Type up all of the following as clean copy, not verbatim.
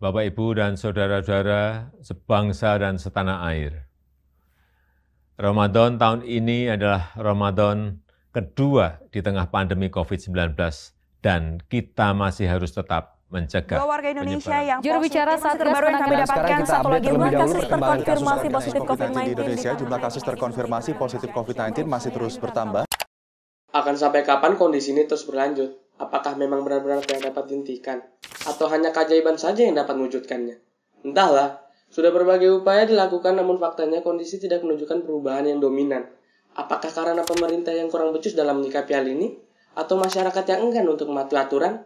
Bapak, Ibu, dan saudara-saudara sebangsa dan setanah air. Ramadan tahun ini adalah Ramadan kedua di tengah pandemi COVID-19 dan kita masih harus tetap mencegah dua warga Indonesia yang juru bicara Satgas terbaru yang kami dapatkan satu lagi jumlah kasus terkonfirmasi positif COVID-19 di Indonesia. Jumlah kasus terkonfirmasi positif COVID-19 masih terus bertambah. Akan sampai kapan kondisi ini terus berlanjut? Apakah memang benar-benar tidak dapat dihentikan? Atau hanya keajaiban saja yang dapat mewujudkannya? Entahlah, sudah berbagai upaya dilakukan namun faktanya kondisi tidak menunjukkan perubahan yang dominan. Apakah karena pemerintah yang kurang becus dalam menyikapi hal ini? Atau masyarakat yang enggan untuk mematuhi aturan?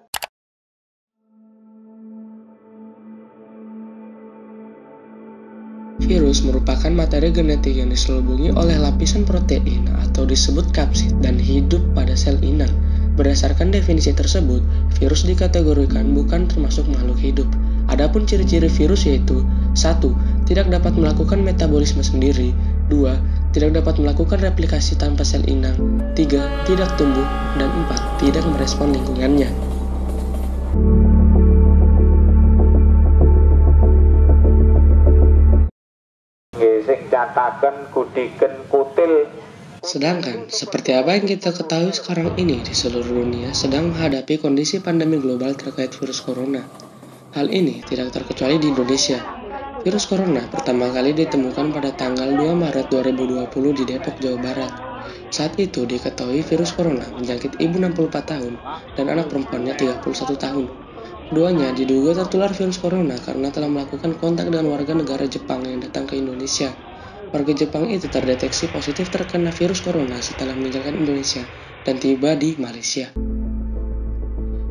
Virus merupakan materi genetik yang diselubungi oleh lapisan protein atau disebut kapsid dan hidup pada sel inang. Berdasarkan definisi tersebut, virus dikategorikan bukan termasuk makhluk hidup. Adapun ciri-ciri virus yaitu 1. Tidak dapat melakukan metabolisme sendiri. 2. Tidak dapat melakukan replikasi tanpa sel inang. 3. Tidak tumbuh. Dan 4. Tidak merespon lingkungannya. Sing cataken kudiken kutil. Sedangkan, seperti apa yang kita ketahui sekarang ini di seluruh dunia sedang menghadapi kondisi pandemi global terkait virus corona. Hal ini tidak terkecuali di Indonesia. Virus corona pertama kali ditemukan pada tanggal 2 Maret 2020 di Depok, Jawa Barat. Saat itu diketahui virus corona menjangkit ibu 64 tahun dan anak perempuannya 31 tahun. Keduanya diduga tertular virus corona karena telah melakukan kontak dengan warga negara Jepang yang datang ke Indonesia. Warga Jepang itu terdeteksi positif terkena virus corona setelah meninggalkan Indonesia dan tiba di Malaysia.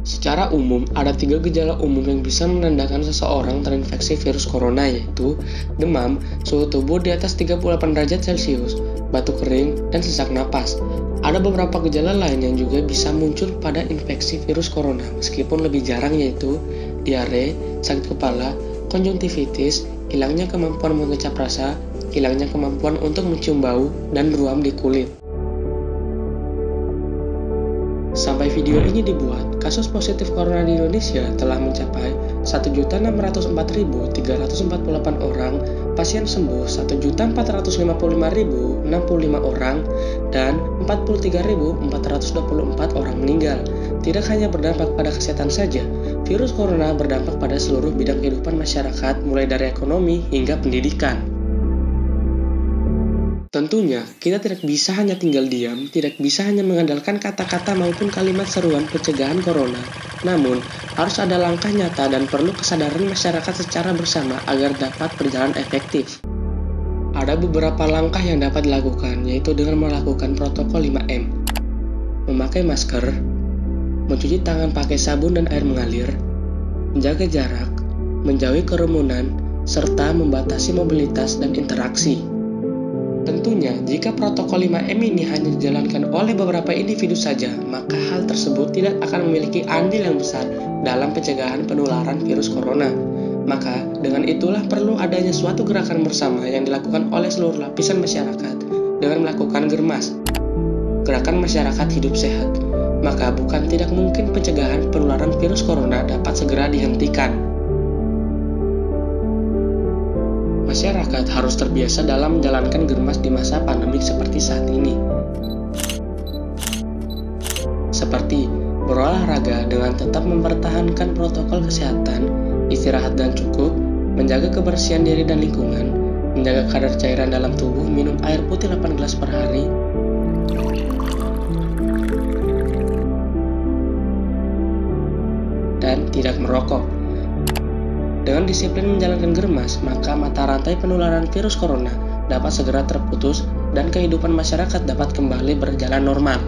Secara umum, ada 3 gejala umum yang bisa menandakan seseorang terinfeksi virus corona yaitu demam, suhu tubuh di atas 38 derajat Celcius, batuk kering, dan sesak napas. Ada beberapa gejala lain yang juga bisa muncul pada infeksi virus corona meskipun lebih jarang yaitu diare, sakit kepala, konjungtivitis, hilangnya kemampuan mengecap rasa, hilangnya kemampuan untuk mencium bau, dan ruam di kulit. Sampai video ini dibuat, kasus positif corona di Indonesia telah mencapai 1.604.348 orang, pasien sembuh 1.455.065 orang, dan 43.424 orang meninggal. Tidak hanya berdampak pada kesehatan saja, virus corona berdampak pada seluruh bidang kehidupan masyarakat mulai dari ekonomi hingga pendidikan. Tentunya, kita tidak bisa hanya tinggal diam, tidak bisa hanya mengandalkan kata-kata maupun kalimat seruan pencegahan corona. Namun, harus ada langkah nyata dan perlu kesadaran masyarakat secara bersama agar dapat berjalan efektif. Ada beberapa langkah yang dapat dilakukan, yaitu dengan melakukan protokol 5M. Memakai masker, mencuci tangan pakai sabun dan air mengalir, menjaga jarak, menjauhi kerumunan, serta membatasi mobilitas dan interaksi. Tentunya, jika protokol 5M ini hanya dijalankan oleh beberapa individu saja, maka hal tersebut tidak akan memiliki andil yang besar dalam pencegahan penularan virus corona. Maka, dengan itulah perlu adanya suatu gerakan bersama yang dilakukan oleh seluruh lapisan masyarakat dengan melakukan germas. Gerakan masyarakat hidup sehat. Maka bukan tidak mungkin pencegahan penularan virus corona dapat segera dihentikan. Masyarakat harus terbiasa dalam menjalankan germas di masa pandemik seperti saat ini. Seperti berolahraga dengan tetap mempertahankan protokol kesehatan, istirahat dan cukup, menjaga kebersihan diri dan lingkungan, menjaga kadar cairan dalam tubuh, minum air putih 8 gelas per hari, dan tidak merokok. Dengan disiplin menjalankan germas, maka mata rantai penularan virus corona dapat segera terputus dan kehidupan masyarakat dapat kembali berjalan normal.